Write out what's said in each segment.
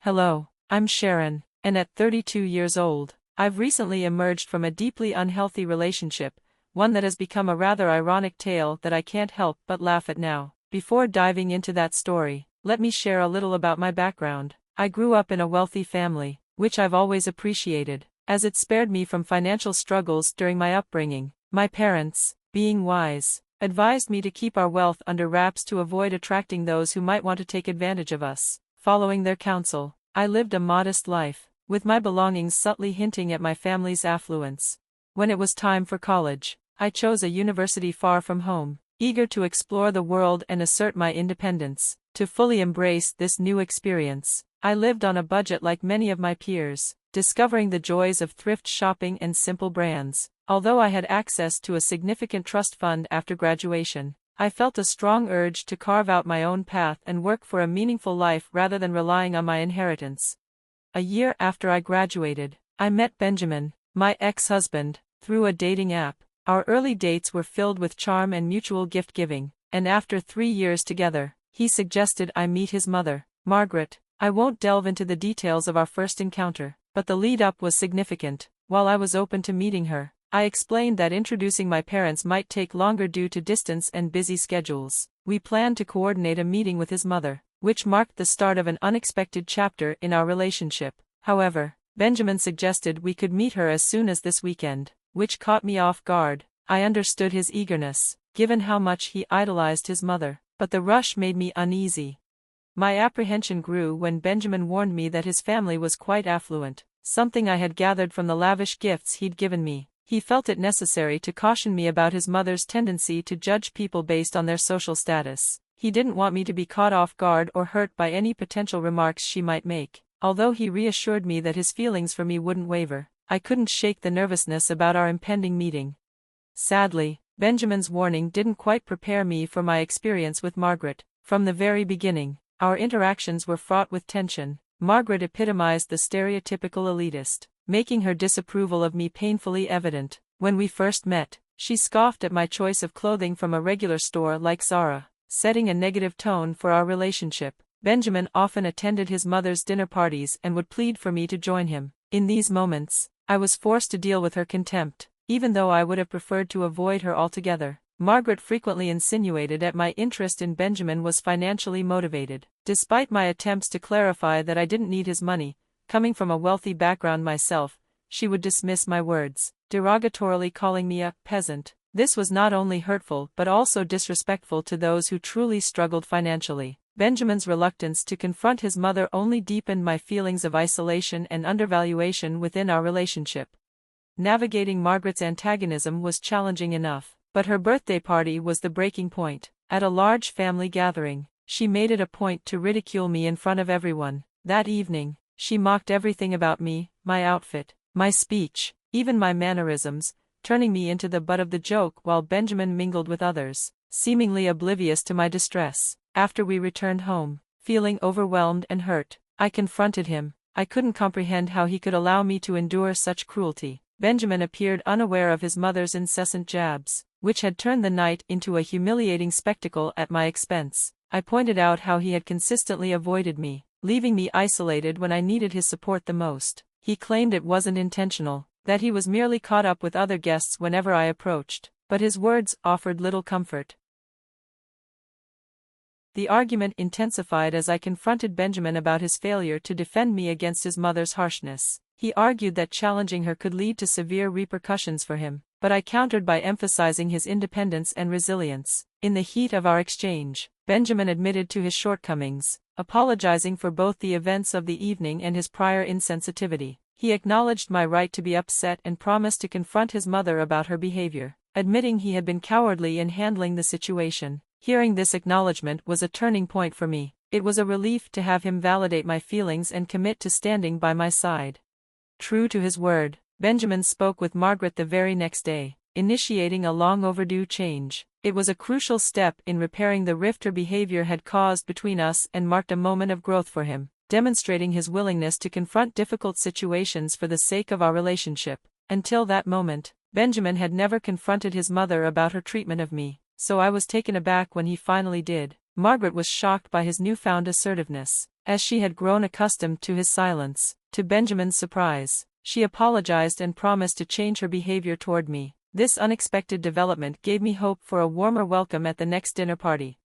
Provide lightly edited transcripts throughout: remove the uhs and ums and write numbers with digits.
Hello, I'm Sharon, and at 32 years old, I've recently emerged from a deeply unhealthy relationship, one that has become a rather ironic tale that I can't help but laugh at now. Before diving into that story, let me share a little about my background. I grew up in a wealthy family, which I've always appreciated, as it spared me from financial struggles during my upbringing. My parents, being wise, advised me to keep our wealth under wraps to avoid attracting those who might want to take advantage of us. Following their counsel, I lived a modest life, with my belongings subtly hinting at my family's affluence. When it was time for college, I chose a university far from home, eager to explore the world and assert my independence. To fully embrace this new experience, I lived on a budget like many of my peers, discovering the joys of thrift shopping and simple brands. Although I had access to a significant trust fund after graduation, I felt a strong urge to carve out my own path and work for a meaningful life rather than relying on my inheritance. A year after I graduated, I met Benjamin, my ex-husband, through a dating app. Our early dates were filled with charm and mutual gift-giving, and after 3 years together, he suggested I meet his mother, Margaret. I won't delve into the details of our first encounter, but the lead-up was significant. While I was open to meeting her, I explained that introducing my parents might take longer due to distance and busy schedules. We planned to coordinate a meeting with his mother, which marked the start of an unexpected chapter in our relationship. However, Benjamin suggested we could meet her as soon as this weekend, which caught me off guard. I understood his eagerness, given how much he idolized his mother, but the rush made me uneasy. My apprehension grew when Benjamin warned me that his family was quite affluent, something I had gathered from the lavish gifts he'd given me. He felt it necessary to caution me about his mother's tendency to judge people based on their social status. He didn't want me to be caught off guard or hurt by any potential remarks she might make. Although he reassured me that his feelings for me wouldn't waver, I couldn't shake the nervousness about our impending meeting. Sadly, Benjamin's warning didn't quite prepare me for my experience with Margaret. From the very beginning, our interactions were fraught with tension. Margaret epitomized the stereotypical elitist, making her disapproval of me painfully evident. When we first met, she scoffed at my choice of clothing from a regular store like Zara, setting a negative tone for our relationship. Benjamin often attended his mother's dinner parties and would plead for me to join him. In these moments, I was forced to deal with her contempt, even though I would have preferred to avoid her altogether. Margaret frequently insinuated that my interest in Benjamin was financially motivated. Despite my attempts to clarify that I didn't need his money, coming from a wealthy background myself, she would dismiss my words, derogatorily calling me a peasant. This was not only hurtful but also disrespectful to those who truly struggled financially. Benjamin's reluctance to confront his mother only deepened my feelings of isolation and undervaluation within our relationship. Navigating Margaret's antagonism was challenging enough, but her birthday party was the breaking point. At a large family gathering, she made it a point to ridicule me in front of everyone. That evening, she mocked everything about me, my outfit, my speech, even my mannerisms, turning me into the butt of the joke while Benjamin mingled with others, seemingly oblivious to my distress. After we returned home, feeling overwhelmed and hurt, I confronted him. I couldn't comprehend how he could allow me to endure such cruelty. Benjamin appeared unaware of his mother's incessant jabs, which had turned the night into a humiliating spectacle at my expense. I pointed out how he had consistently avoided me, leaving me isolated when I needed his support the most. He claimed it wasn't intentional, that he was merely caught up with other guests whenever I approached, but his words offered little comfort. The argument intensified as I confronted Benjamin about his failure to defend me against his mother's harshness. He argued that challenging her could lead to severe repercussions for him, but I countered by emphasizing his independence and resilience. In the heat of our exchange, Benjamin admitted to his shortcomings, apologizing for both the events of the evening and his prior insensitivity. He acknowledged my right to be upset and promised to confront his mother about her behavior, admitting he had been cowardly in handling the situation. Hearing this acknowledgement was a turning point for me. It was a relief to have him validate my feelings and commit to standing by my side. True to his word, Benjamin spoke with Margaret the very next day, initiating a long overdue change. It was a crucial step in repairing the rift her behavior had caused between us and marked a moment of growth for him, demonstrating his willingness to confront difficult situations for the sake of our relationship. Until that moment, Benjamin had never confronted his mother about her treatment of me, so I was taken aback when he finally did. Margaret was shocked by his newfound assertiveness, as she had grown accustomed to his silence. To Benjamin's surprise, she apologized and promised to change her behavior toward me. This unexpected development gave me hope for a warmer welcome at the next dinner party.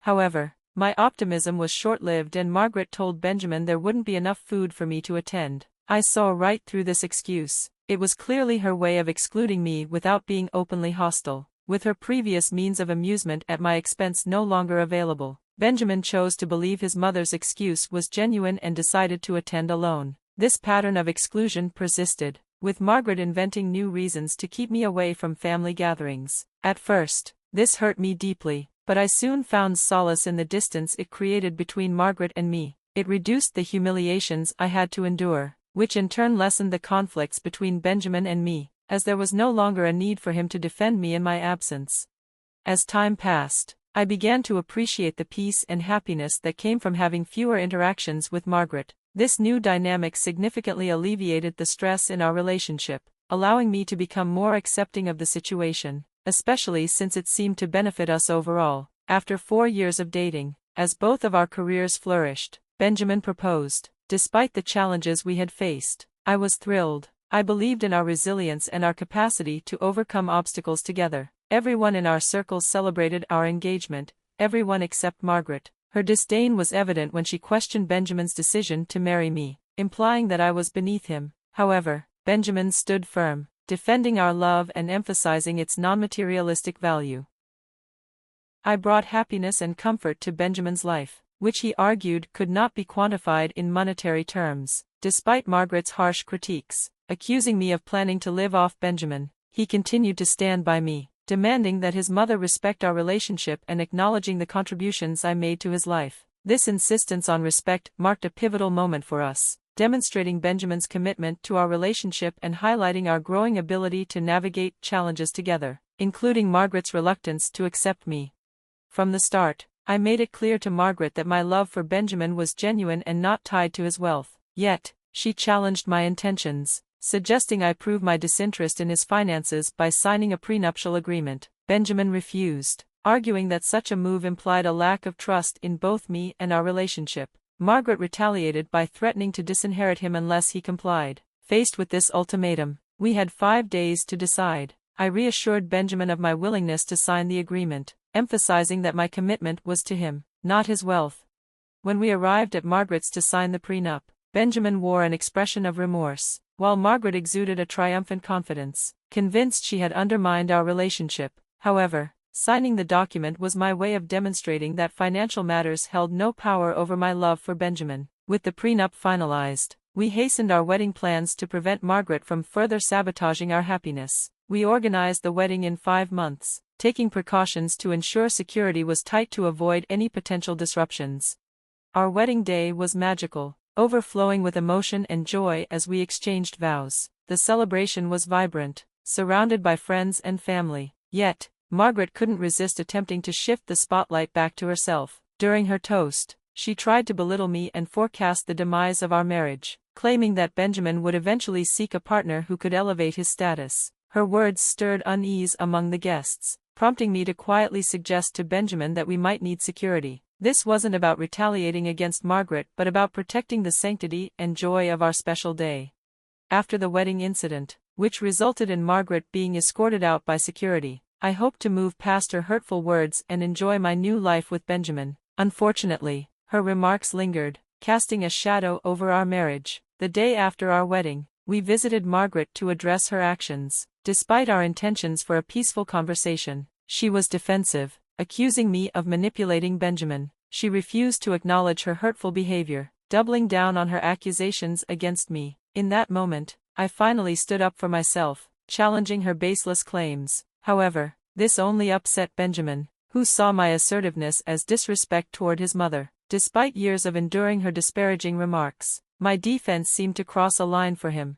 However, my optimism was short-lived and Margaret told Benjamin there wouldn't be enough food for me to attend. I saw right through this excuse. It was clearly her way of excluding me without being openly hostile. With her previous means of amusement at my expense no longer available, Benjamin chose to believe his mother's excuse was genuine and decided to attend alone. This pattern of exclusion persisted, with Margaret inventing new reasons to keep me away from family gatherings. At first, this hurt me deeply, but I soon found solace in the distance it created between Margaret and me. It reduced the humiliations I had to endure, which in turn lessened the conflicts between Benjamin and me, as there was no longer a need for him to defend me in my absence. As time passed, I began to appreciate the peace and happiness that came from having fewer interactions with Margaret. This new dynamic significantly alleviated the stress in our relationship, allowing me to become more accepting of the situation, especially since it seemed to benefit us overall. After 4 years of dating, as both of our careers flourished, Benjamin proposed. Despite the challenges we had faced, I was thrilled. I believed in our resilience and our capacity to overcome obstacles together. Everyone in our circles celebrated our engagement, everyone except Margaret. Her disdain was evident when she questioned Benjamin's decision to marry me, implying that I was beneath him. However, Benjamin stood firm, defending our love and emphasizing its non-materialistic value. I brought happiness and comfort to Benjamin's life, which he argued could not be quantified in monetary terms. Despite Margaret's harsh critiques, accusing me of planning to live off Benjamin, he continued to stand by me, demanding that his mother respect our relationship and acknowledging the contributions I made to his life. This insistence on respect marked a pivotal moment for us, demonstrating Benjamin's commitment to our relationship and highlighting our growing ability to navigate challenges together, including Margaret's reluctance to accept me. From the start, I made it clear to Margaret that my love for Benjamin was genuine and not tied to his wealth. Yet, she challenged my intentions, suggesting I prove my disinterest in his finances by signing a prenuptial agreement. Benjamin refused, arguing that such a move implied a lack of trust in both me and our relationship. Margaret retaliated by threatening to disinherit him unless he complied. Faced with this ultimatum, we had 5 days to decide. I reassured Benjamin of my willingness to sign the agreement, emphasizing that my commitment was to him, not his wealth. When we arrived at Margaret's to sign the prenup, Benjamin wore an expression of remorse, while Margaret exuded a triumphant confidence, convinced she had undermined our relationship. However, signing the document was my way of demonstrating that financial matters held no power over my love for Benjamin. With the prenup finalized, we hastened our wedding plans to prevent Margaret from further sabotaging our happiness. We organized the wedding in 5 months, taking precautions to ensure security was tight to avoid any potential disruptions. Our wedding day was magical, overflowing with emotion and joy as we exchanged vows. The celebration was vibrant, surrounded by friends and family. Yet, Margaret couldn't resist attempting to shift the spotlight back to herself. During her toast, she tried to belittle me and forecast the demise of our marriage, claiming that Benjamin would eventually seek a partner who could elevate his status. Her words stirred unease among the guests, prompting me to quietly suggest to Benjamin that we might need security. This wasn't about retaliating against Margaret but about protecting the sanctity and joy of our special day. After the wedding incident, which resulted in Margaret being escorted out by security, I hoped to move past her hurtful words and enjoy my new life with Benjamin. Unfortunately, her remarks lingered, casting a shadow over our marriage. The day after our wedding, we visited Margaret to address her actions. Despite our intentions for a peaceful conversation, she was defensive, accusing me of manipulating Benjamin. She refused to acknowledge her hurtful behavior, doubling down on her accusations against me. In that moment, I finally stood up for myself, challenging her baseless claims. However, this only upset Benjamin, who saw my assertiveness as disrespect toward his mother. Despite years of enduring her disparaging remarks, my defense seemed to cross a line for him.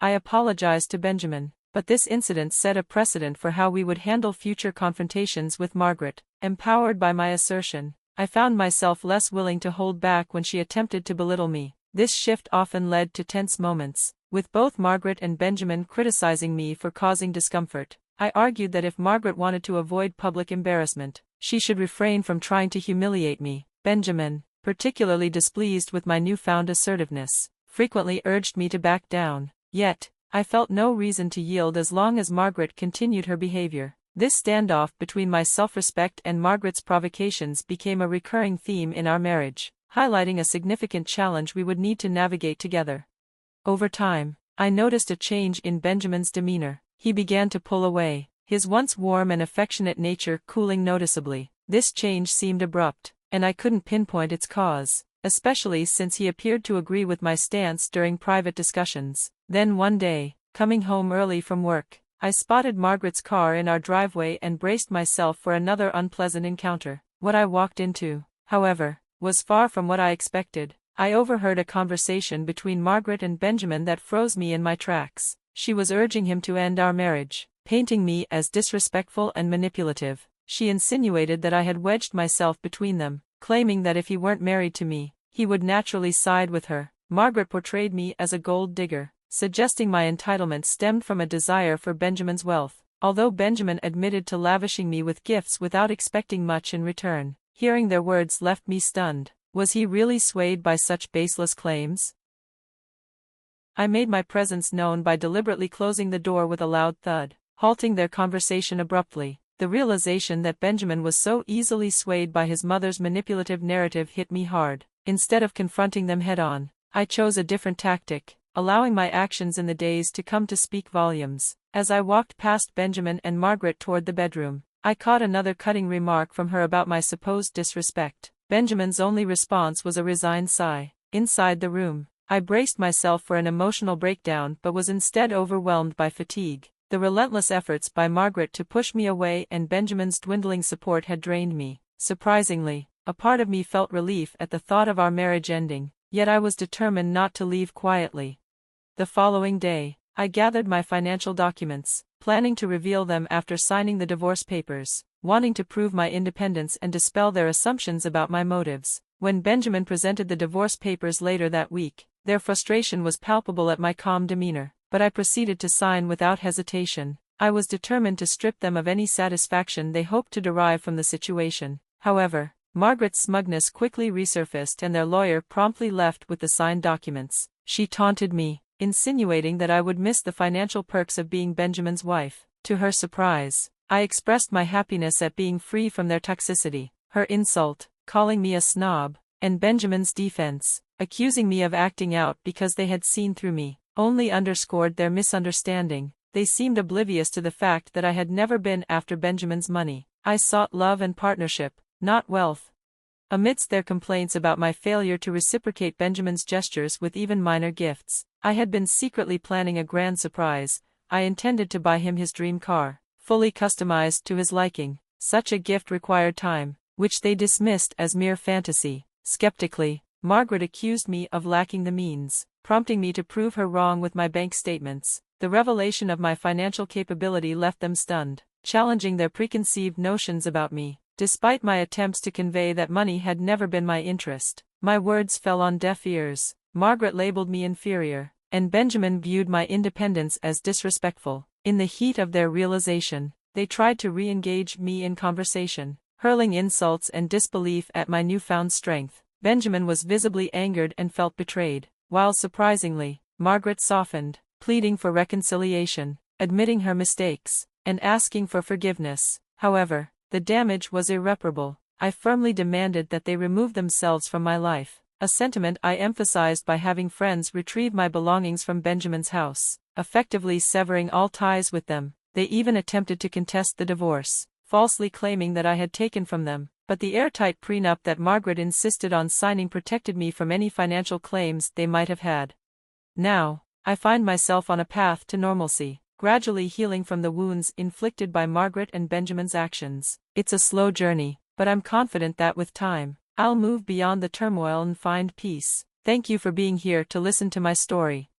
I apologized to Benjamin, but this incident set a precedent for how we would handle future confrontations with Margaret. Empowered by my assertion, I found myself less willing to hold back when she attempted to belittle me. This shift often led to tense moments, with both Margaret and Benjamin criticizing me for causing discomfort. I argued that if Margaret wanted to avoid public embarrassment, she should refrain from trying to humiliate me. Benjamin, particularly displeased with my newfound assertiveness, frequently urged me to back down. Yet, I felt no reason to yield as long as Margaret continued her behavior. This standoff between my self-respect and Margaret's provocations became a recurring theme in our marriage, highlighting a significant challenge we would need to navigate together. Over time, I noticed a change in Benjamin's demeanor. He began to pull away, his once warm and affectionate nature cooling noticeably. This change seemed abrupt, and I couldn't pinpoint its cause, especially since he appeared to agree with my stance during private discussions. Then one day, coming home early from work, I spotted Margaret's car in our driveway and braced myself for another unpleasant encounter. What I walked into, however, was far from what I expected. I overheard a conversation between Margaret and Benjamin that froze me in my tracks. She was urging him to end our marriage, painting me as disrespectful and manipulative. She insinuated that I had wedged myself between them, claiming that if he weren't married to me, he would naturally side with her. Margaret portrayed me as a gold digger, suggesting my entitlement stemmed from a desire for Benjamin's wealth. Although Benjamin admitted to lavishing me with gifts without expecting much in return, hearing their words left me stunned. Was he really swayed by such baseless claims? I made my presence known by deliberately closing the door with a loud thud, halting their conversation abruptly. The realization that Benjamin was so easily swayed by his mother's manipulative narrative hit me hard. Instead of confronting them head-on, I chose a different tactic, allowing my actions in the days to come to speak volumes. As I walked past Benjamin and Margaret toward the bedroom, I caught another cutting remark from her about my supposed disrespect. Benjamin's only response was a resigned sigh. Inside the room, I braced myself for an emotional breakdown but was instead overwhelmed by fatigue. The relentless efforts by Margaret to push me away and Benjamin's dwindling support had drained me. Surprisingly, a part of me felt relief at the thought of our marriage ending, yet I was determined not to leave quietly. The following day, I gathered my financial documents, planning to reveal them after signing the divorce papers, wanting to prove my independence and dispel their assumptions about my motives. When Benjamin presented the divorce papers later that week, their frustration was palpable at my calm demeanor, but I proceeded to sign without hesitation. I was determined to strip them of any satisfaction they hoped to derive from the situation. However, Margaret's smugness quickly resurfaced and their lawyer promptly left with the signed documents. She taunted me, insinuating that I would miss the financial perks of being Benjamin's wife. To her surprise, I expressed my happiness at being free from their toxicity. Her insult, calling me a snob, and Benjamin's defense, accusing me of acting out because they had seen through me, only underscored their misunderstanding. They seemed oblivious to the fact that I had never been after Benjamin's money. I sought love and partnership, not wealth. Amidst their complaints about my failure to reciprocate Benjamin's gestures with even minor gifts, I had been secretly planning a grand surprise. I intended to buy him his dream car, fully customized to his liking. Such a gift required time, which they dismissed as mere fantasy. Skeptically, Margaret accused me of lacking the means, prompting me to prove her wrong with my bank statements. The revelation of my financial capability left them stunned, challenging their preconceived notions about me. Despite my attempts to convey that money had never been my interest, my words fell on deaf ears. Margaret labeled me inferior, and Benjamin viewed my independence as disrespectful. In the heat of their realization, they tried to re-engage me in conversation, hurling insults and disbelief at my newfound strength. Benjamin was visibly angered and felt betrayed, while surprisingly, Margaret softened, pleading for reconciliation, admitting her mistakes, and asking for forgiveness. However, the damage was irreparable. I firmly demanded that they remove themselves from my life, a sentiment I emphasized by having friends retrieve my belongings from Benjamin's house, effectively severing all ties with them. They even attempted to contest the divorce, falsely claiming that I had taken from them, but the airtight prenup that Margaret insisted on signing protected me from any financial claims they might have had. Now, I find myself on a path to normalcy, gradually healing from the wounds inflicted by Margaret and Benjamin's actions. It's a slow journey, but I'm confident that with time, I'll move beyond the turmoil and find peace. Thank you for being here to listen to my story.